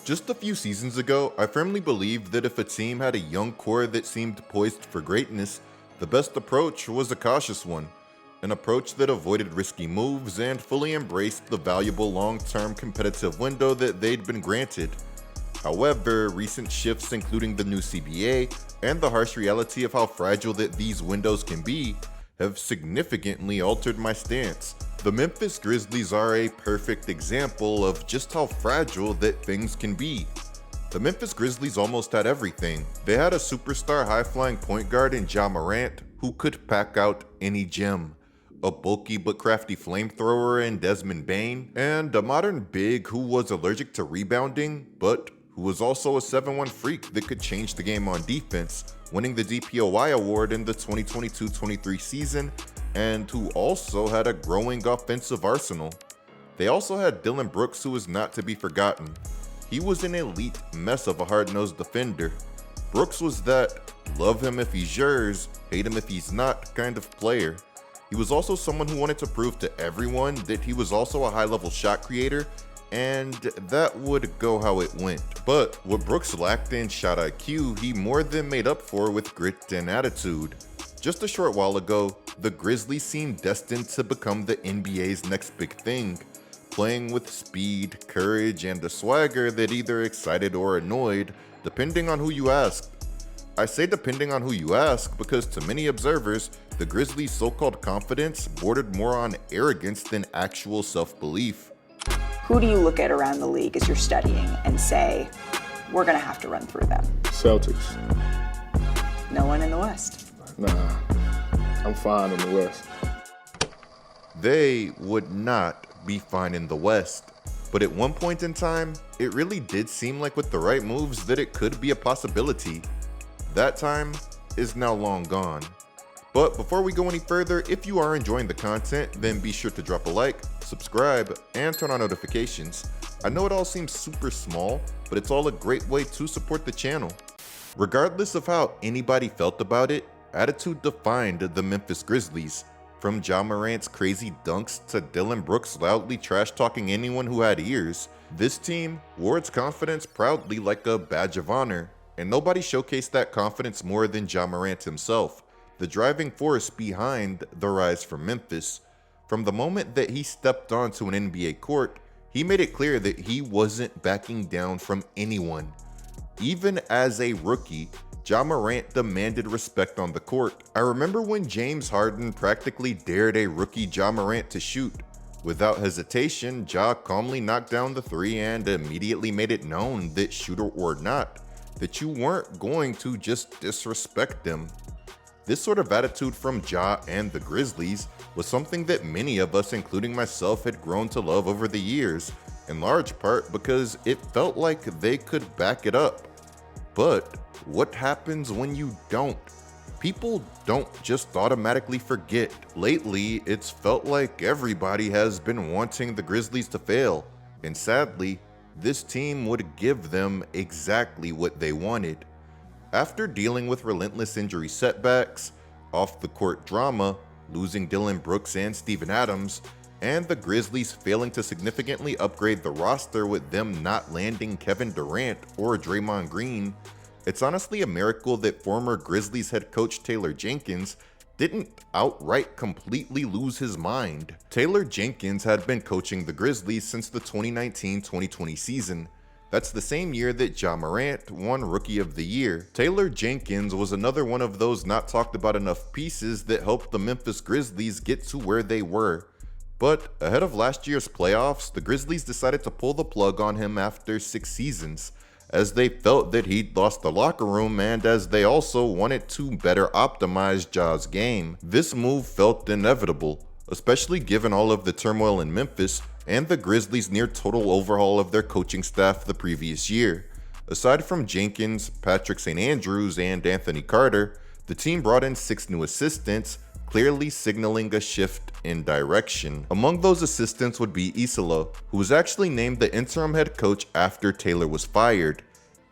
Just a few seasons ago, I firmly believed that if a team had a young core that seemed poised for greatness, the best approach was a cautious one. An approach that avoided risky moves and fully embraced the valuable long-term competitive window that they'd been granted. However, recent shifts including the new CBA and the harsh reality of how fragile that these windows can be have significantly altered my stance. The Memphis Grizzlies are a perfect example of just how fragile that things can be. The Memphis Grizzlies almost had everything. They had a superstar high-flying point guard in Ja Morant who could pack out any gym, a bulky but crafty flamethrower in Desmond Bane, and a modern big who was allergic to rebounding, but who was also a 7-1 freak that could change the game on defense, winning the DPOY award in the 2022-23 season, and who also had a growing offensive arsenal. They also had Dillon Brooks, who is not to be forgotten. He was an elite mess of a hard-nosed defender. Brooks was that love him if he's yours, hate him if he's not kind of player. He was also someone who wanted to prove to everyone that he was also a high-level shot creator, and that would go how it went. But what Brooks lacked in shot IQ, he more than made up for with grit and attitude. Just a short while ago, the Grizzlies seemed destined to become the NBA's next big thing, playing with speed, courage, and a swagger that either excited or annoyed, depending on who you asked. I say depending on who you ask because to many observers, the Grizzlies' so-called confidence bordered more on arrogance than actual self-belief. Who do you look at around the league as you're studying and say, we're going to have to run through them? Celtics. No one in the West? Nah, I'm fine in the West. They would not be fine in the West. But at one point in time, it really did seem like with the right moves that it could be a possibility. That time is now long gone. But before we go any further, if you are enjoying the content, then be sure to drop a like, subscribe, and turn on notifications. I know it all seems super small, but it's all a great way to support the channel. Regardless of how anybody felt about it, attitude defined the Memphis Grizzlies. From Ja Morant's crazy dunks to Dillon Brooks loudly trash-talking anyone who had ears, this team wore its confidence proudly like a badge of honor, and nobody showcased that confidence more than Ja Morant himself, the driving force behind the rise from Memphis. From the moment that he stepped onto an NBA court, he made it clear that he wasn't backing down from anyone. Even as a rookie, Ja Morant demanded respect on the court. I remember when James Harden practically dared a rookie Ja Morant to shoot. Without hesitation, Ja calmly knocked down the three and immediately made it known that shooter or not, that you weren't going to just disrespect them. This sort of attitude from Ja and the Grizzlies was something that many of us, including myself, had grown to love over the years, in large part because it felt like they could back it up. But what happens when you don't? People don't just automatically forget. Lately, it's felt like everybody has been wanting the Grizzlies to fail, and sadly, this team would give them exactly what they wanted. After dealing with relentless injury setbacks, off-the-court drama, losing Dillon Brooks and Steven Adams, and the Grizzlies failing to significantly upgrade the roster with them not landing Kevin Durant or Draymond Green, it's honestly a miracle that former Grizzlies head coach Taylor Jenkins didn't outright completely lose his mind. Taylor Jenkins had been coaching the Grizzlies since the 2019-2020 season. That's the same year that Ja Morant won Rookie of the Year. Taylor Jenkins was another one of those not talked about enough pieces that helped the Memphis Grizzlies get to where they were. But ahead of last year's playoffs, the Grizzlies decided to pull the plug on him after 6 seasons, as they felt that he'd lost the locker room and as they also wanted to better optimize Ja's game. This move felt inevitable, especially given all of the turmoil in Memphis and the Grizzlies' near total overhaul of their coaching staff the previous year. Aside from Jenkins, Patrick St. Andrews, and Anthony Carter, the team brought in 6 new assistants, clearly signaling a shift in direction. Among those assistants would be Isolo, who was actually named the interim head coach after Taylor was fired.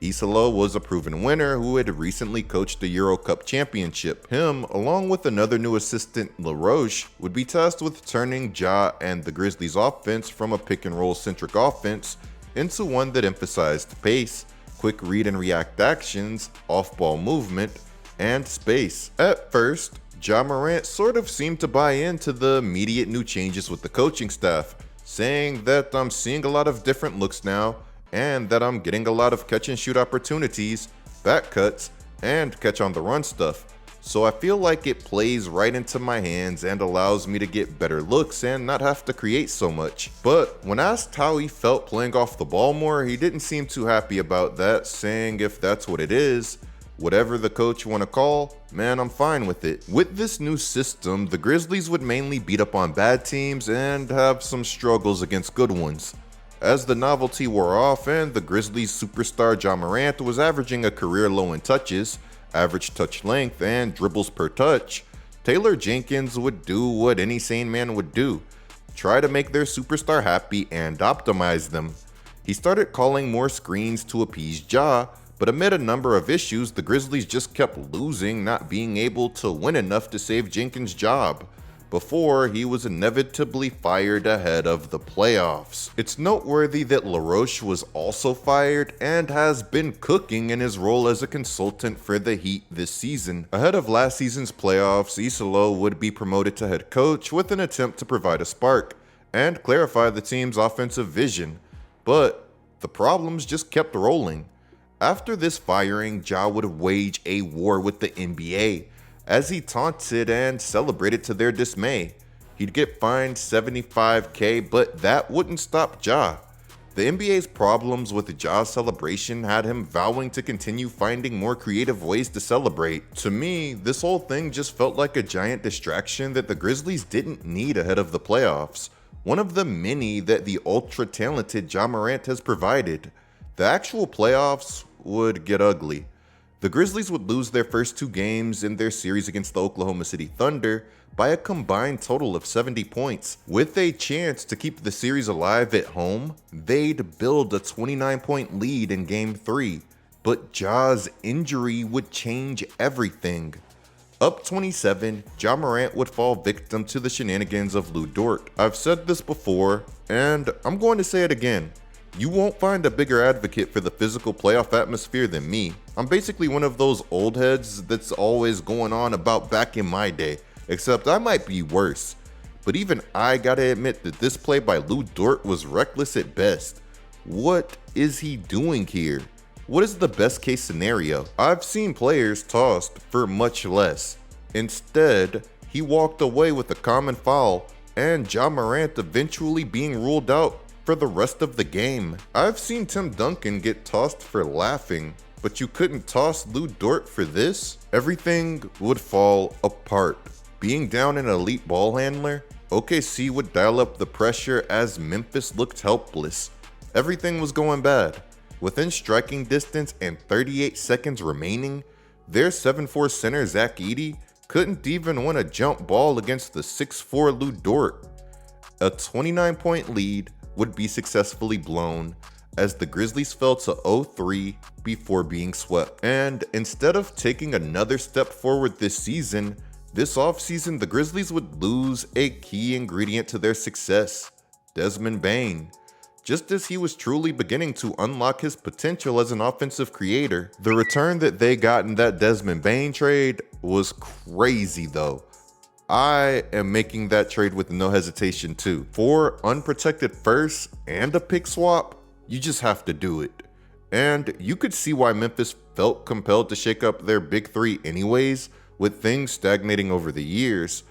Isolo was a proven winner who had recently coached the Euro Cup championship. Him, along with another new assistant, LaRoche, would be tasked with turning Ja and the Grizzlies' offense from a pick-and-roll centric offense into one that emphasized pace, quick read and react actions, off-ball movement, and space. At first, Ja Morant sort of seemed to buy into the immediate new changes with the coaching staff, saying that I'm seeing a lot of different looks now, and that I'm getting a lot of catch and shoot opportunities, back cuts, and catch on the run stuff. So I feel like it plays right into my hands and allows me to get better looks and not have to create so much. But when asked how he felt playing off the ball more, he didn't seem too happy about that, saying if that's what it is, whatever the coach want to call, man, I'm fine with it. With this new system, the Grizzlies would mainly beat up on bad teams and have some struggles against good ones. As the novelty wore off and the Grizzlies superstar Ja Morant was averaging a career low in touches, average touch length, and dribbles per touch, Taylor Jenkins would do what any sane man would do: try to make their superstar happy and optimize them. He started calling more screens to appease Ja, but amid a number of issues, the Grizzlies just kept losing, not being able to win enough to save Jenkins' job, before he was inevitably fired ahead of the playoffs. It's noteworthy that LaRoche was also fired and has been cooking in his role as a consultant for the Heat this season. Ahead of last season's playoffs, Isolo would be promoted to head coach with an attempt to provide a spark and clarify the team's offensive vision, but the problems just kept rolling. After this firing, Ja would wage a war with the NBA, as he taunted and celebrated to their dismay. He'd get fined $75K, but that wouldn't stop Ja. The NBA's problems with Ja's celebration had him vowing to continue finding more creative ways to celebrate. To me, this whole thing just felt like a giant distraction that the Grizzlies didn't need ahead of the playoffs, one of the many that the ultra-talented Ja Morant has provided. The actual playoffs would get ugly. The Grizzlies would lose their first 2 games in their series against the Oklahoma City Thunder by a combined total of 70 points. With a chance to keep the series alive at home, they'd build a 29-point lead in Game 3, but Ja's injury would change everything. Up 27, Ja Morant would fall victim to the shenanigans of Lou Dort. I've said this before, and I'm going to say it again. You won't find a bigger advocate for the physical playoff atmosphere than me. I'm basically one of those old heads that's always going on about back in my day, except I might be worse. But even I gotta admit that this play by Lou Dort was reckless at best. What is he doing here? What is the best case scenario? I've seen players tossed for much less. Instead, he walked away with a common foul and Ja Morant eventually being ruled out for the rest of the game. I've seen Tim Duncan get tossed for laughing, but you couldn't toss Lou Dort for this? Everything would fall apart. Being down an elite ball handler, OKC would dial up the pressure as Memphis looked helpless. Everything was going bad. Within striking distance and 38 seconds remaining, their 7'4" center Zach Edey couldn't even win a jump ball against the 6'4" Lou Dort. A 29-point lead would be successfully blown as the Grizzlies fell to 0-3 before being swept. And instead of taking another step forward this season, this offseason the Grizzlies would lose a key ingredient to their success: Desmond Bane. Just as he was truly beginning to unlock his potential as an offensive creator. The return that they got in that Desmond Bane trade was crazy though. I am making that trade with no hesitation too. For unprotected first and a pick swap, you just have to do it. And you could see why Memphis felt compelled to shake up their big 3 anyways, with things stagnating over the years.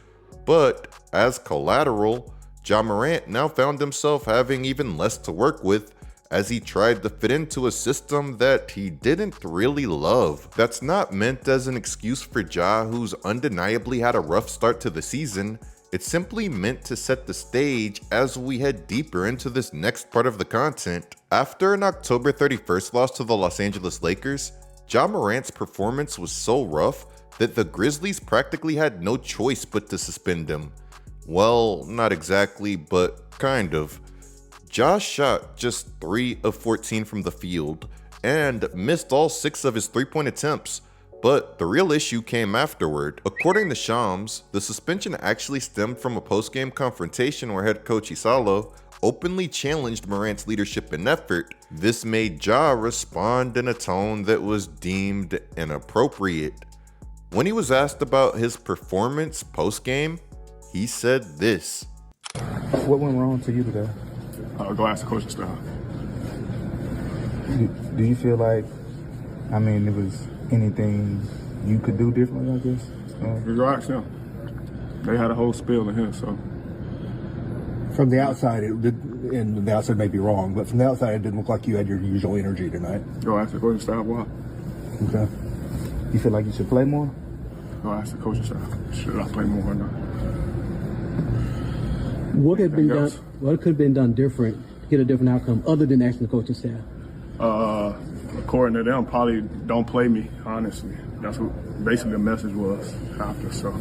But as collateral, Ja Morant now found himself having even less to work with as he tried to fit into a system that he didn't really love. That's not meant as an excuse for Ja, who's undeniably had a rough start to the season. It's simply meant to set the stage as we head deeper into this next part of the content. After an October 31st loss to the Los Angeles Lakers, Ja Morant's performance was so rough that the Grizzlies practically had no choice but to suspend him. Well, not exactly, but kind of. Ja shot just 3 of 14 from the field and missed all 6 of his 3-point attempts, but the real issue came afterward. According to Shams, the suspension actually stemmed from a post-game confrontation where head coach Isolo openly challenged Morant's leadership and effort. This made Ja respond in a tone that was deemed inappropriate. When he was asked about his performance post-game, he said this. What went wrong to you today? Go ask the coaching staff. Do you feel like, there was anything you could do differently, I guess? You go ask them. They had a whole spiel in here, so. From the outside, and the outside may be wrong, but from the outside, it didn't look like you had your usual energy tonight. Go ask the coaching staff why. Okay. You feel like you should play more? Go ask the coaching staff. Should I play more or not? What could have been done different to get a different outcome other than asking the coaching staff? According to them, probably don't play me, honestly. That's what basically the message was after, so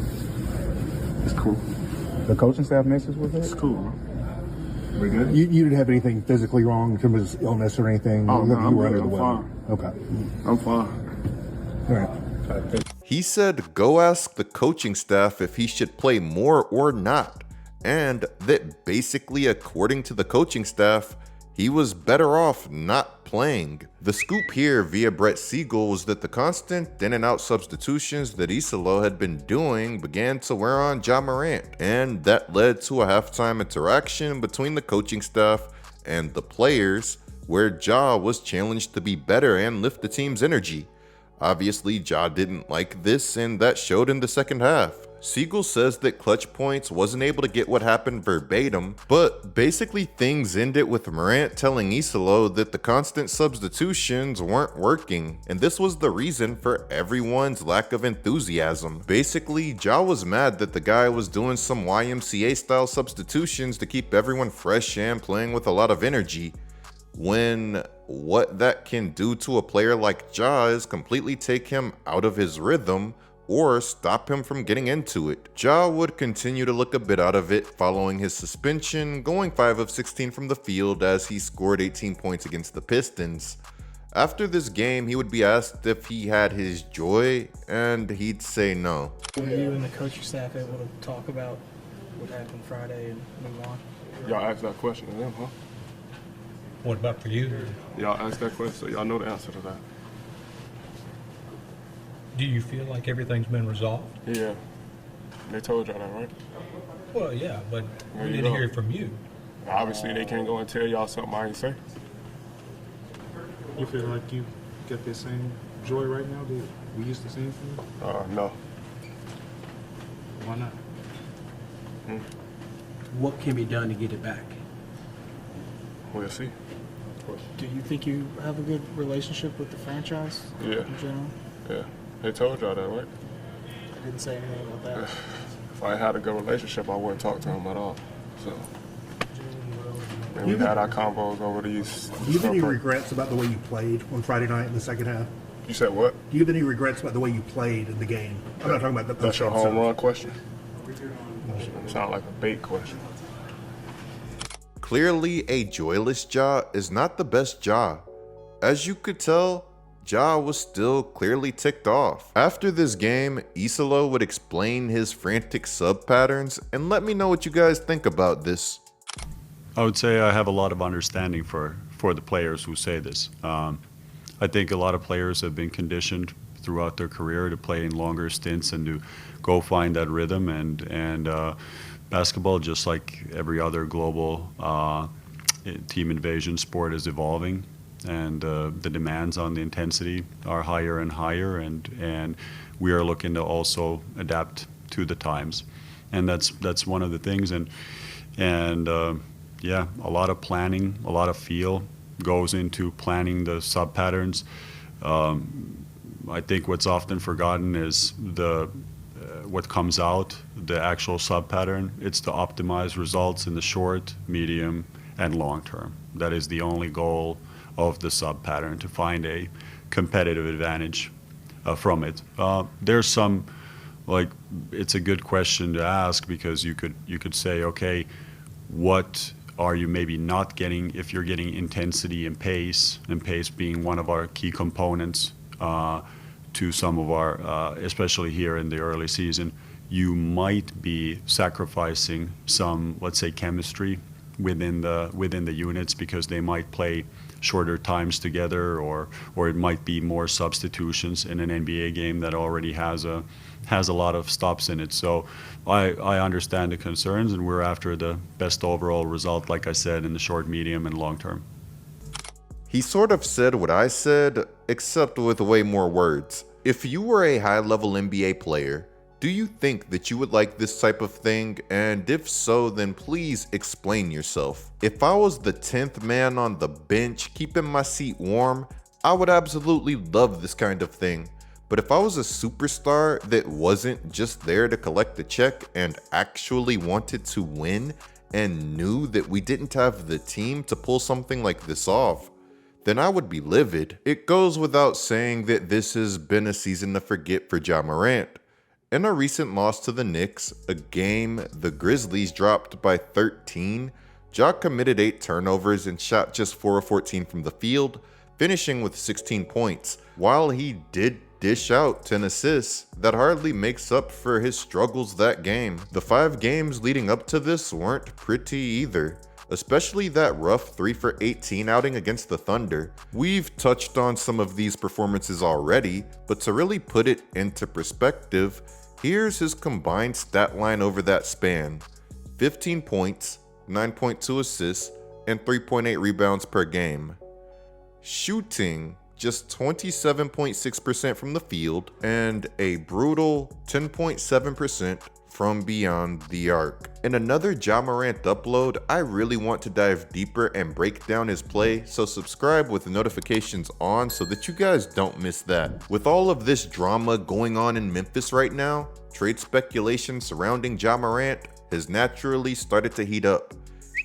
it's cool. The coaching staff message was It's it? cool, bro. We good? You didn't have anything physically wrong in terms of illness or anything? Oh, no, you were I'm under good. the I'm weather? fine. Okay. I'm fine. All right. He said go ask the coaching staff if he should play more or not, and that basically, according to the coaching staff, he was better off not playing. The scoop here via Brett Siegel was that the constant in and out substitutions that Isalo had been doing began to wear on Ja Morant, and that led to a halftime interaction between the coaching staff and the players, where Ja was challenged to be better and lift the team's energy. Obviously, Ja didn't like this, and that showed in the second half. Siegel says that Clutch Points wasn't able to get what happened verbatim, but basically things ended with Morant telling Isalo that the constant substitutions weren't working, and this was the reason for everyone's lack of enthusiasm. Basically, Ja was mad that the guy was doing some YMCA style substitutions to keep everyone fresh and playing with a lot of energy, when what that can do to a player like Ja is completely take him out of his rhythm or stop him from getting into it. Ja would continue to look a bit out of it following his suspension, going 5 of 16 from the field as he scored 18 points against the Pistons. After this game, he would be asked if he had his joy, and he'd say no. Were you and the coaching staff able to talk about what happened Friday and move on? Y'all asked that question to them, huh? What about for you? Y'all asked that question, so y'all know the answer to that. Do you feel like everything's been resolved? Yeah. They told y'all that, right? Well, yeah, but There we you didn't go. hear it from you. Obviously, they can't go and tell y'all something I ain't say. You feel like you got that same joy right now that we used to see from you? No. Why not? What can be done to get it back? We'll see. Do you think you have a good relationship with the franchise Yeah. in general? Yeah. They told y'all that, right? I didn't say anything about that. If I had a good relationship, I wouldn't talk to him at all. So, and we had our combos over these. Do you have any regrets about the way you played on Friday night in the second half? You said what? Do you have any regrets about the way you played in the game? I'm not talking about the That's your post-game home stuff. run question? Sound like a bait question. Clearly, a joyless Ja is not the best Ja. As you could tell, Ja was still clearly ticked off. After this game, Isalo would explain his frantic sub patterns, and let me know what you guys think about this. I would say I have a lot of understanding for the players who say this. I think a lot of players have been conditioned throughout their career to play in longer stints and to go find that rhythm, and basketball, just like every other global team invasion sport, is evolving, and the demands on the intensity are higher and higher, and we are looking to also adapt to the times, and that's one of the things, and yeah, a lot of planning, a lot of feel goes into planning the sub patterns. I think what's often forgotten is what comes out, the actual sub pattern. It's to optimize results in the short, medium, and long term. That is the only goal of the sub pattern, to find a competitive advantage from it. There's some, like, it's a good question to ask, because you could say, okay, what are you maybe not getting if you're getting intensity and pace being one of our key components to some of our, especially here in the early season, you might be sacrificing some, let's say, chemistry within the units because they might play shorter times together, or it might be more substitutions in an NBA game that already has a lot of stops in it. So I understand the concerns, and we're after the best overall result, like I said, in the short, medium, and long term. He sort of said what I said, except with way more words. If you were a high-level NBA player, do you think that you would like this type of thing? And if so, then please explain yourself. If I was the 10th man on the bench keeping my seat warm, I would absolutely love this kind of thing. But if I was a superstar that wasn't just there to collect the check and actually wanted to win and knew that we didn't have the team to pull something like this off, then I would be livid. It goes without saying that this has been a season to forget for Ja Morant. In a recent loss to the Knicks, a game the Grizzlies dropped by 13, Ja committed 8 turnovers and shot just 4 of 14 from the field, finishing with 16 points. While he did dish out 10 assists, that hardly makes up for his struggles that game. The 5 games leading up to this weren't pretty either, especially that rough 3 for 18 outing against the Thunder. We've touched on some of these performances already, but to really put it into perspective, here's his combined stat line over that span: 15 points, 9.2 assists, and 3.8 rebounds per game. Shooting just 27.6% from the field and a brutal 10.7% from beyond the arc. In another Ja Morant upload, I really want to dive deeper and break down his play, so subscribe with the notifications on so that you guys don't miss that. With all of this drama going on in Memphis right now, trade speculation surrounding Ja Morant has naturally started to heat up.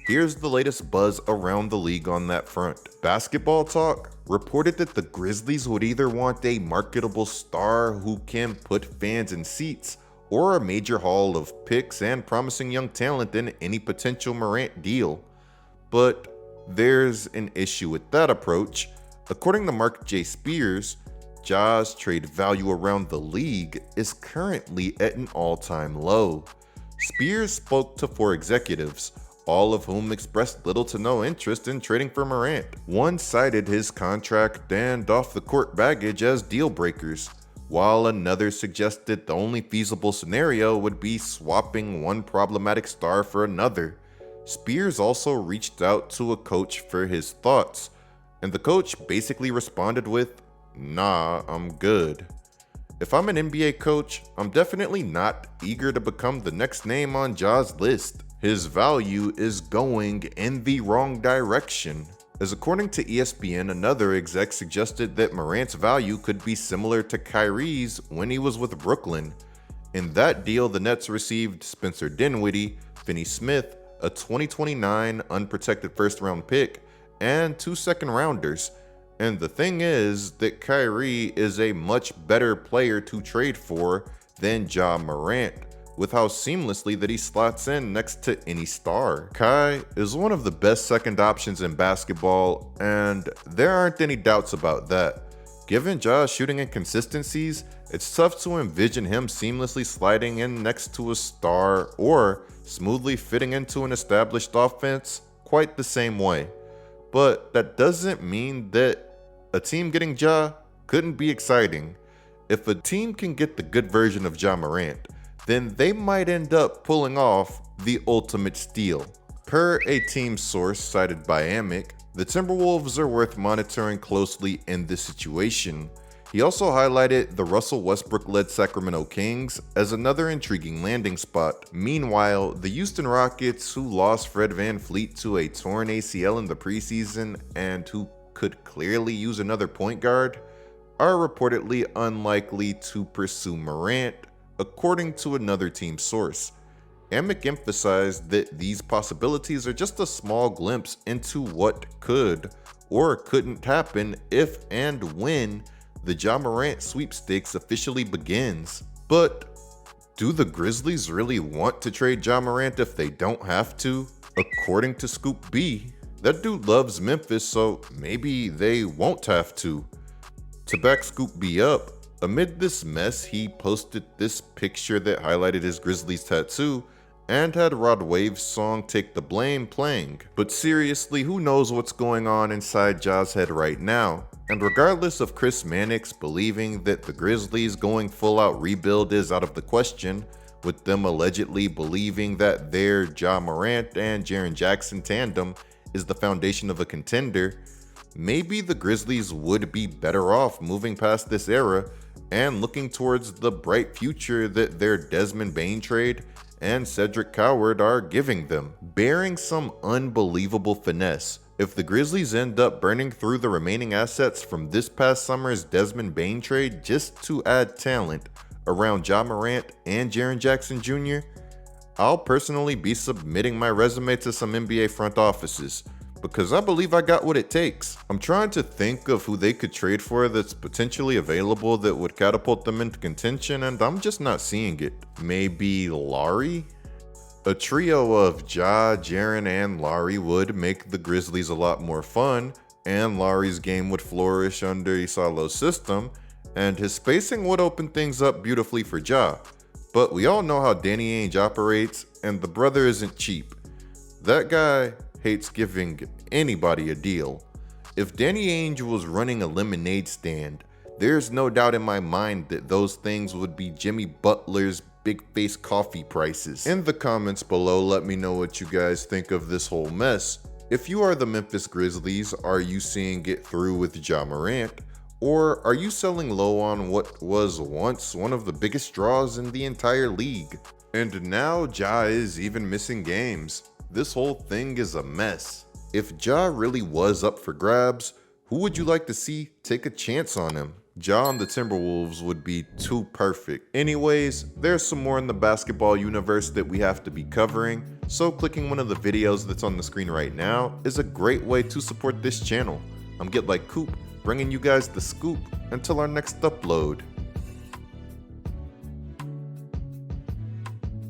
Here's the latest buzz around the league on that front. Basketball Talk reported that the Grizzlies would either want a marketable star who can put fans in seats, or a major haul of picks and promising young talent in any potential Morant deal. But there's an issue with that approach. According to Mark J. Spears, Ja's trade value around the league is currently at an all-time low. Spears spoke to 4 executives, all of whom expressed little to no interest in trading for Morant. One cited his contract and off-the-court baggage as deal breakers, while another suggested the only feasible scenario would be swapping one problematic star for another. Spears also reached out to a coach for his thoughts, and the coach basically responded with, "Nah, I'm good." If I'm an NBA coach, I'm definitely not eager to become the next name on Ja's list. His value is going in the wrong direction. As according to ESPN, another exec suggested that Morant's value could be similar to Kyrie's when he was with Brooklyn. In that deal, the Nets received Spencer Dinwiddie, Finney Smith, a 2029 unprotected first-round pick, and 2 second-rounders. And the thing is that Kyrie is a much better player to trade for than Ja Morant, with how seamlessly that he slots in next to any star. Kai is one of the best second options in basketball, and there aren't any doubts about that. Given Ja's shooting inconsistencies, it's tough to envision him seamlessly sliding in next to a star or smoothly fitting into an established offense quite the same way. But that doesn't mean that a team getting Ja couldn't be exciting. If a team can get the good version of Ja Morant, then they might end up pulling off the ultimate steal. Per a team source cited by Amick, the Timberwolves are worth monitoring closely in this situation. He also highlighted the Russell Westbrook-led Sacramento Kings as another intriguing landing spot. Meanwhile, the Houston Rockets, who lost Fred VanVleet to a torn ACL in the preseason and who could clearly use another point guard, are reportedly unlikely to pursue Morant, according to another team source. Amick emphasized that these possibilities are just a small glimpse into what could or couldn't happen if and when the Ja Morant sweepstakes officially begins. But do the Grizzlies really want to trade Ja Morant if they don't have to? According to Scoop B, that dude loves Memphis, so maybe they won't have to. To back Scoop B up, amid this mess, he posted this picture that highlighted his Grizzlies tattoo and had Rod Wave's song Take the Blame playing. But seriously, who knows what's going on inside Ja's head right now? And regardless of Chris Mannix believing that the Grizzlies going full out rebuild is out of the question, with them allegedly believing that their Ja Morant and Jaren Jackson tandem is the foundation of a contender, maybe the Grizzlies would be better off moving past this era and looking towards the bright future that their Desmond Bane trade and Cedric Coward are giving them. Bearing some unbelievable finesse, if the Grizzlies end up burning through the remaining assets from this past summer's Desmond Bane trade just to add talent around Ja Morant and Jaren Jackson Jr., I'll personally be submitting my resume to some NBA front offices, because I believe I got what it takes. I'm trying to think of who they could trade for that's potentially available that would catapult them into contention, and I'm just not seeing it. Maybe Larry? A trio of Ja, Jaren, and Larry would make the Grizzlies a lot more fun, and Larry's game would flourish under Isalo's system, and his spacing would open things up beautifully for Ja. But we all know how Danny Ainge operates, and the brother isn't cheap. That guy hates giving anybody a deal. If Danny Ainge was running a lemonade stand, there's no doubt in my mind that those things would be Jimmy Butler's big face coffee prices. In the comments below, let me know what you guys think of this whole mess. If you are the Memphis Grizzlies, are you seeing it through with Ja Morant? Or are you selling low on what was once one of the biggest draws in the entire league? And now Ja is even missing games. This whole thing is a mess. If Ja really was up for grabs, who would you like to see take a chance on him? Ja on the Timberwolves would be too perfect. Anyways, there's some more in the basketball universe that we have to be covering, so clicking one of the videos that's on the screen right now is a great way to support this channel. I'm GetLikeCoop, bringing you guys the scoop until our next upload.